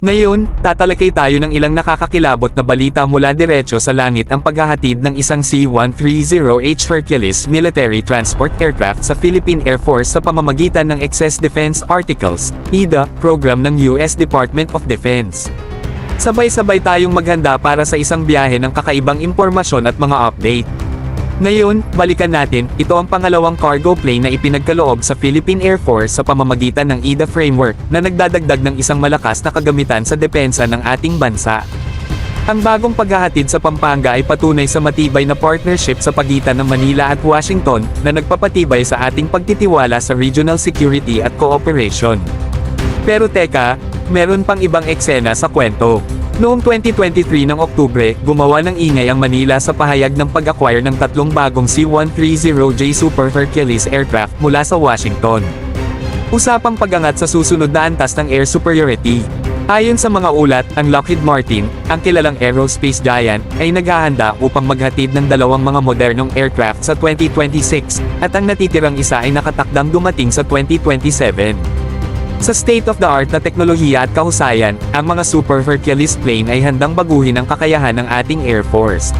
Ngayon, tatalakay tayo ng ilang nakakakilabot na balita mula diretso sa langit ang paghahatid ng isang C-130H Hercules military transport aircraft sa Philippine Air Force sa pamamagitan ng Excess Defense Articles, EDA, program ng US Department of Defense. Sabay-sabay tayong maghanda para sa isang biyahe ng kakaibang impormasyon at mga update. Ngayon, balikan natin, ito ang pangalawang cargo plane na ipinagkaloob sa Philippine Air Force sa pamamagitan ng EDA framework, na nagdadagdag ng isang malakas na kagamitan sa depensa ng ating bansa. Ang bagong paghahatid sa Pampanga ay patunay sa matibay na partnership sa pagitan ng Manila at Washington, na nagpapatibay sa ating pagtitiwala sa regional security at cooperation. Pero teka, meron pang ibang eksena sa kwento. Noong 2023 ng Oktubre, gumawa ng ingay ang Manila sa pahayag ng pag-acquire ng tatlong bagong C-130J Super Hercules aircraft mula sa Washington. Usapang pag-angat sa susunod na antas ng air superiority. Ayon sa mga ulat, ang Lockheed Martin, ang kilalang aerospace giant, ay naghahanda upang maghatid ng dalawang mga modernong aircraft sa 2026, at ang natitirang isa ay nakatakdang dumating sa 2027. Sa state-of-the-art na teknolohiya at kahusayan, ang mga Super Hercules plane ay handang baguhin ang kakayahan ng ating Air Force.